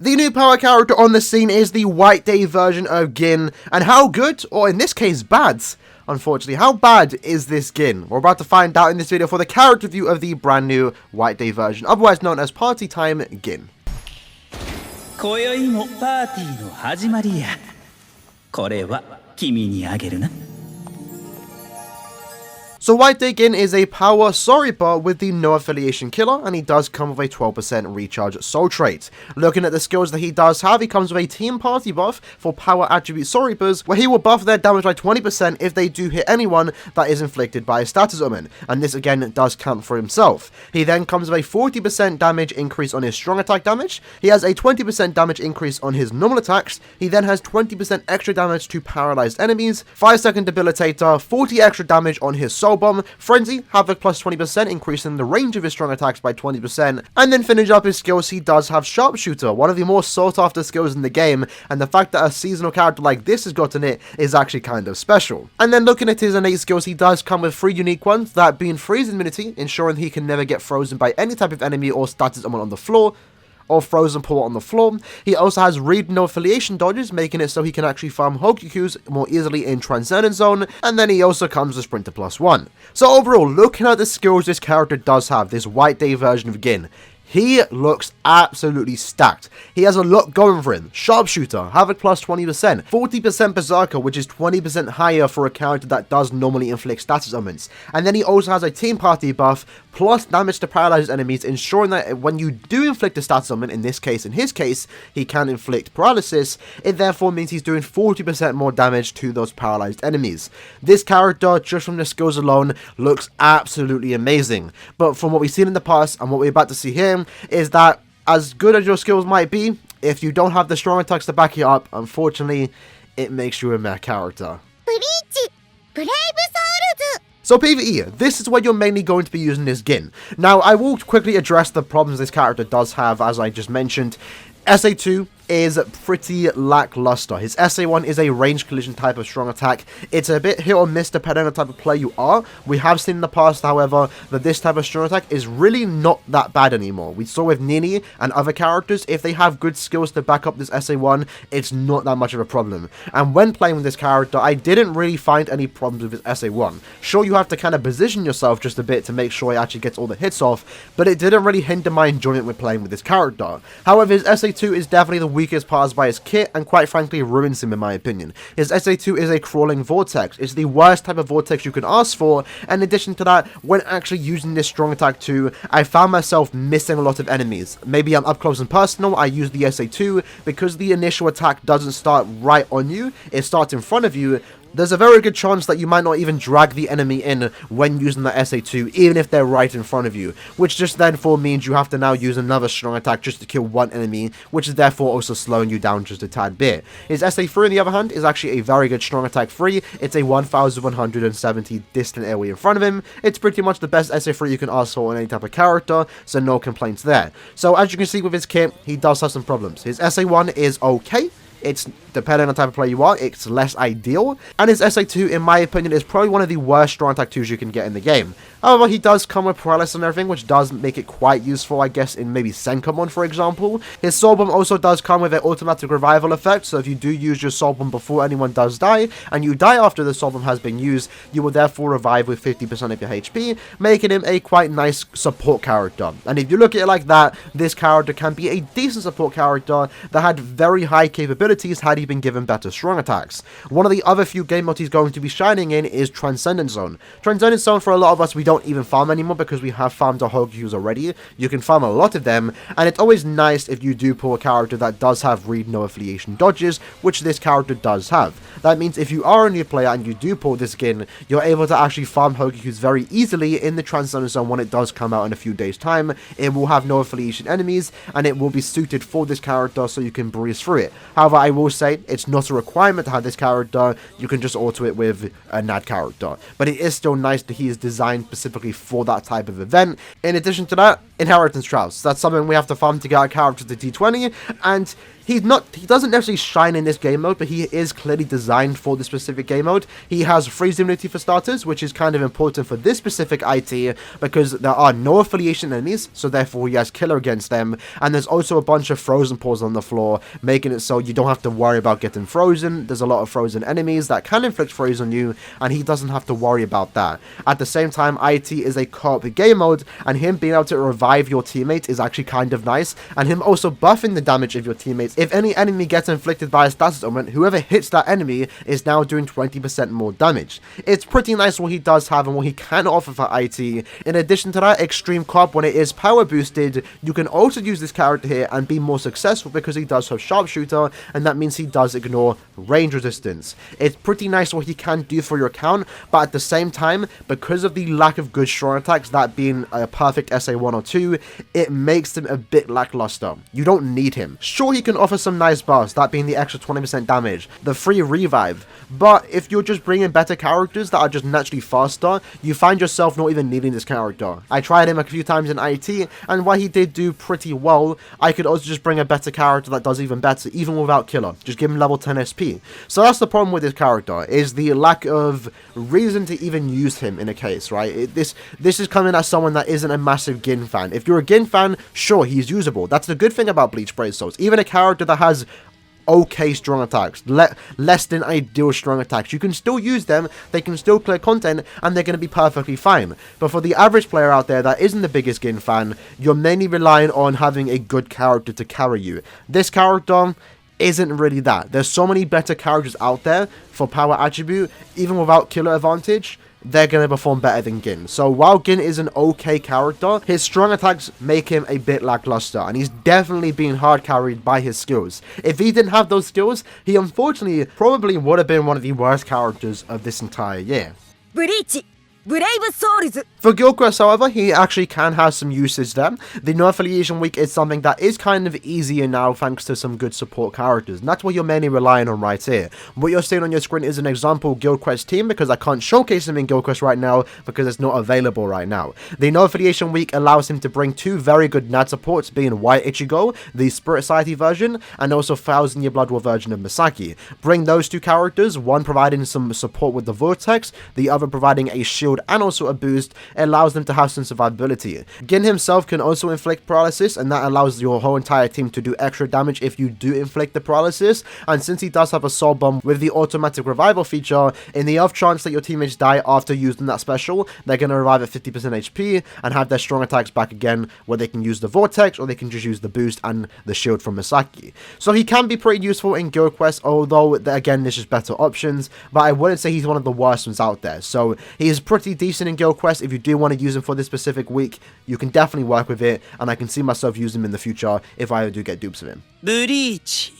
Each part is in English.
The new power character on the scene is the White Day version of Gin, and how good, or in this case bad, unfortunately, how bad is this Gin? We're about to find out in this video for the character review of the brand new White Day version, otherwise known as Party Time Gin. 今宵もパーティーの始まりや。これは君にあげるな。 So White Day Gin is a power Soriba with the no affiliation killer, and he does come with a 12% recharge soul trait. Looking at the skills that he does have, he comes with a team party buff for power attribute Soribas, where he will buff their damage by 20% if they do hit anyone that is inflicted by a status omen, and this again does count for himself. He then comes with a 40% damage increase on his strong attack damage, he has a 20% damage increase on his normal attacks, he then has 20% extra damage to paralyzed enemies, 5-second debilitator, 40 extra damage on his soul bomb, frenzy, havoc plus 20%, increasing the range of his strong attacks by 20%, and then finish up his skills, he does have sharpshooter, one of the more sought after skills in the game, and the fact that a seasonal character like this has gotten it is actually kind of special. And then looking at his innate skills, he does come with 3 unique ones, that being freeze immunity, ensuring he can never get frozen by any type of enemy or status on the floor, or frozen pull on the floor. He also has read no affiliation dodges, making it so he can actually farm Hokukus more easily in Transcendent Zone, and then he also comes with Sprinter +1. So overall, looking at the skills this character does have, this White Day version of Gin, he looks absolutely stacked. He has a lot going for him. Sharpshooter, Havoc plus 20%, 40% Berserker, which is 20% higher for a character that does normally inflict status omens. And then he also has a team party buff, plus damage to paralyzed enemies, ensuring that when you do inflict a status omen, in this case, in his case, he can inflict paralysis, it therefore means he's doing 40% more damage to those paralyzed enemies. This character, just from the skills alone, looks absolutely amazing. But from what we've seen in the past, and what we're about to see here, is that as good as your skills might be, if you don't have the strong attacks to back you up, unfortunately, it makes you a meh character. Bleach! So PvE, this is where you're mainly going to be using this Gin. Now, I will quickly address the problems this character does have, as I just mentioned. SA2 is pretty lackluster. His SA1 is a range collision type of strong attack. It's a bit hit or miss depending on the type of player you are. We have seen in the past, however, that this type of strong attack is really not that bad anymore. We saw with Nini and other characters, if they have good skills to back up this SA1, it's not that much of a problem. And when playing with this character, I didn't really find any problems with his SA1. Sure, you have to kind of position yourself just a bit to make sure he actually gets all the hits off, but it didn't really hinder my enjoyment with playing with this character. However, his SA2 is definitely the weakest part by his kit, and quite frankly ruins him in my opinion. His SA2 is a crawling vortex. It's the worst type of vortex you can ask for, and in addition to that, when actually using this strong attack too, I found myself missing a lot of enemies. Maybe I'm up close and personal, I use the SA2, because the initial attack doesn't start right on you, it starts in front of you. There's a very good chance that you might not even drag the enemy in when using the SA2, even if they're right in front of you, which just therefore means you have to now use another strong attack just to kill one enemy, which is therefore also slowing you down just a tad bit. His SA3 on the other hand is actually a very good strong attack free. It's a 1170 distant AoE in front of him. It's pretty much the best SA3 you can ask for on any type of character, so no complaints there. So as you can see with his kit, he does have some problems. His SA1 is okay. It's, depending on the type of player you are, it's less ideal, and his SA2, in my opinion, is probably one of the worst strong attack 2s you can get in the game. However, he does come with paralysis and everything, which does make it quite useful, I guess, in maybe Senkamon, for example. His Soul Bomb also does come with an automatic revival effect, so if you do use your Soul Bomb before anyone does die, and you die after the Soul Bomb has been used, you will therefore revive with 50% of your HP, making him a quite nice support character. And if you look at it like that, this character can be a decent support character that had very high capabilities had he been given better strong attacks. One of the other few game modes he's going to be shining in is Transcendent Zone. Transcendent Zone, for a lot of us, we don't even farm anymore because we have farmed our Hokukus already. You can farm a lot of them, and it's always nice if you do pull a character that does have read no affiliation dodges, which this character does have. That means if you are a new player and you do pull this Gin, you're able to actually farm Hokukus very easily in the Transcendent Zone when it does come out in a few days' time. It will have no affiliation enemies, and it will be suited for this character so you can breeze through it. However, I will say it's not a requirement to have this character. You can just auto it with a NAD character, but it is still nice that he is designed specifically for that type of event. In addition to that, Inheritance Trials. That's something we have to farm to get our character to D20, and he doesn't necessarily shine in this game mode, but he is clearly designed for this specific game mode. He has freeze immunity for starters, which is kind of important for this specific IT because there are no affiliation enemies, so therefore he has killer against them, and there's also a bunch of frozen pawns on the floor, making it so you don't have to worry about getting frozen. There's a lot of frozen enemies that can inflict freeze on you, and he doesn't have to worry about that. At the same time, IT is a co-op game mode, and him being able to revive your teammate is actually kind of nice, and him also buffing the damage of your teammates. If any enemy gets inflicted by a status ailment, whoever hits that enemy is now doing 20% more damage. It's pretty nice what he does have and what he can offer for IT. In addition to that, Extreme Cop, when it is power boosted, you can also use this character here and be more successful because he does have Sharpshooter, and that means he does ignore range resistance. It's pretty nice what he can do for your account, but at the same time, because of the lack of good strong attacks, that being a perfect SA1 or 2, it makes him a bit lackluster. You don't need him. Sure, he can offer some nice buffs, that being the extra 20% damage, the free revive, but if you're just bringing better characters that are just naturally faster, you find yourself not even needing this character. I tried him a few times in IT, and while he did do pretty well, I could also just bring a better character that does even better, even without killer. Just give him level 10 SP. So that's the problem with this character, is the lack of reason to even use him in a case, right? This is coming as someone that isn't a massive Gin fan. If you're a Gin fan, sure, he's usable. That's the good thing about Bleach Brave Souls. Even a character that has okay strong attacks, less than ideal strong attacks, you can still use them, they can still clear content, and they're going to be perfectly fine. But for the average player out there that isn't the biggest Gin fan, you're mainly relying on having a good character to carry you. This character isn't really that. There's so many better characters out there for power attribute, even without killer advantage, they're going to perform better than Gin. So while Gin is an okay character, his strong attacks make him a bit lackluster, and he's definitely being hard carried by his skills. If he didn't have those skills, he unfortunately probably would have been one of the worst characters of this entire year. Bleach, Brave Souls. For Guild Quest, however, he actually can have some usage there. The no affiliation week is something that is kind of easier now thanks to some good support characters, and that's what you're mainly relying on right here. What you're seeing on your screen is an example Guild Quest team, because I can't showcase him in Guild Quest right now because it's not available right now. The no affiliation week allows him to bring two very good NAD supports, being White Ichigo, the Spirit Society version, and also 1000 Year Blood War version of Misaki. Bring those two characters, one providing some support with the Vortex, the other providing a shield and also a boost. It allows them to have some survivability. Gin himself can also inflict paralysis, and that allows your whole entire team to do extra damage if you do inflict the paralysis. And since he does have a soul bomb with the automatic revival feature, in the off chance that your teammates die after using that special, they're going to revive at 50% HP and have their strong attacks back again, where they can use the Vortex or they can just use the boost and the shield from Misaki. So he can be pretty useful in Guild Quest, although again there's just better options, but I wouldn't say he's one of the worst ones out there. So he is pretty decent in Guild Quest. If you do want to use him for this specific week, you can definitely work with it, and I can see myself using him in the future if I ever do get dupes of him. Bleach,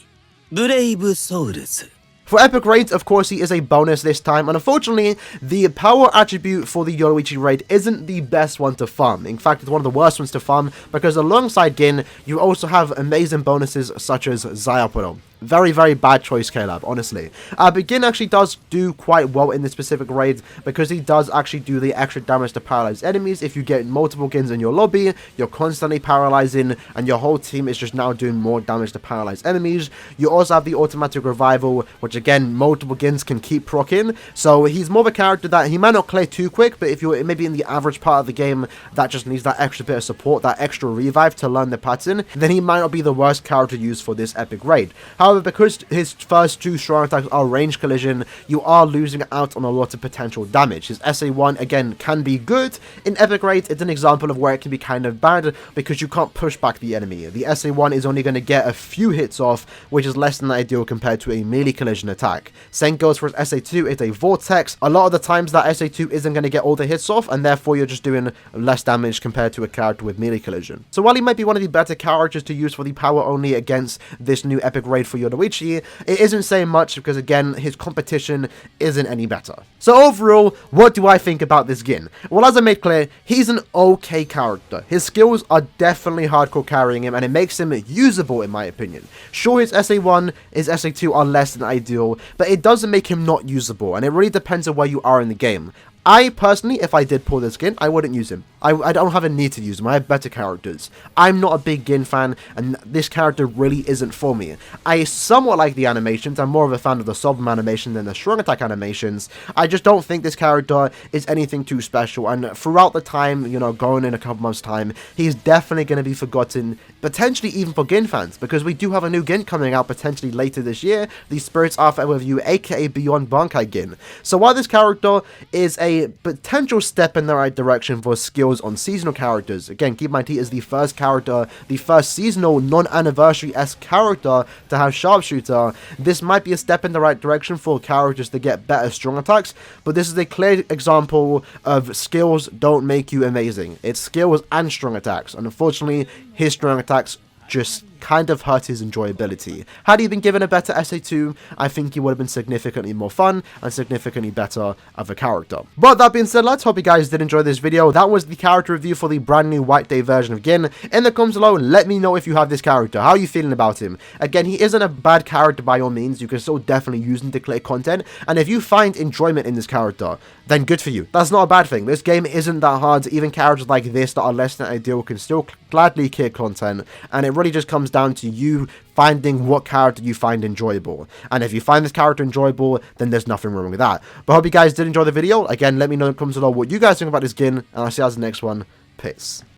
Brave Souls. For Epic Raids, of course, he is a bonus this time, and unfortunately, the power attribute for the Yoruichi raid isn't the best one to farm. In fact, it's one of the worst ones to farm, because alongside Gin, you also have amazing bonuses such as Zayapuro. Very, very bad choice, Caleb, honestly. But Gin actually does do quite well in this specific raid, because he does actually do the extra damage to paralyze enemies. If you get multiple Gins in your lobby, you're constantly paralyzing, and your whole team is just now doing more damage to paralyze enemies. You also have the automatic revival, which again, multiple Gins can keep proccing. So he's more of a character that he might not clear too quick, but if you're maybe in the average part of the game that just needs that extra bit of support, that extra revive to learn the pattern, then he might not be the worst character used for this epic raid. However, because his first two strong attacks are range collision, you are losing out on a lot of potential damage. His SA1, again, can be good. In Epic Raid, it's an example of where it can be kind of bad, because you can't push back the enemy. The SA1 is only going to get a few hits off, which is less than ideal compared to a melee collision attack. Same goes for his SA2, it's a Vortex. A lot of the times that SA2 isn't going to get all the hits off, and therefore you're just doing less damage compared to a character with melee collision. So while he might be one of the better characters to use for the power only against this new Epic Raid for Yoruichi, it isn't saying much, because again, his competition isn't any better. So overall, what do I think about this Gin? Well, as I made clear, he's an okay character. His skills are definitely hardcore carrying him, and it makes him usable in my opinion. Sure, his SA1, his SA2 are less than ideal, but it doesn't make him not usable, and it really depends on where you are in the game. I personally, if I did pull this Gin, I wouldn't use him. I don't have a need to use him. I have better characters. I'm not a big Gin fan, and this character really isn't for me. I somewhat like the animations. I'm more of a fan of the Sobbum animation than the Strong Attack animations. I just don't think this character is anything too special, and throughout the time, you know, going in a couple months' time, he's definitely going to be forgotten, potentially even for Gin fans, because we do have a new Gin coming out potentially later this year, the Spirits Are Forever with You, aka Beyond Bankai Gin. So while this character is a potential step in the right direction for skills on seasonal characters, again, keep in mind he is the first character, the first seasonal non-anniversary-esque character to have Sharpshooter, this might be a step in the right direction for characters to get better strong attacks, but this is a clear example of skills don't make you amazing. It's skills and strong attacks, and unfortunately, his strong attacks just kind of hurt his enjoyability. Had he been given a better SA2, I think he would have been significantly more fun and significantly better of a character. But that being said, lads, hope you guys did enjoy this video. That was the character review for the brand new White Day version of Gin. In the comments below, let me know if you have this character. How are you feeling about him? Again, he isn't a bad character by all means. You can still definitely use him to clear content, and if you find enjoyment in this character, then good for you. That's not a bad thing. This game isn't that hard. Even characters like this that are less than ideal can still gladly clear content, and it really just comes down to you finding what character you find enjoyable. And if you find this character enjoyable, then there's nothing wrong with that. But I hope you guys did enjoy the video. Again, let me know in the comments below what you guys think about this Gin, and I'll see you guys in the next one. Peace.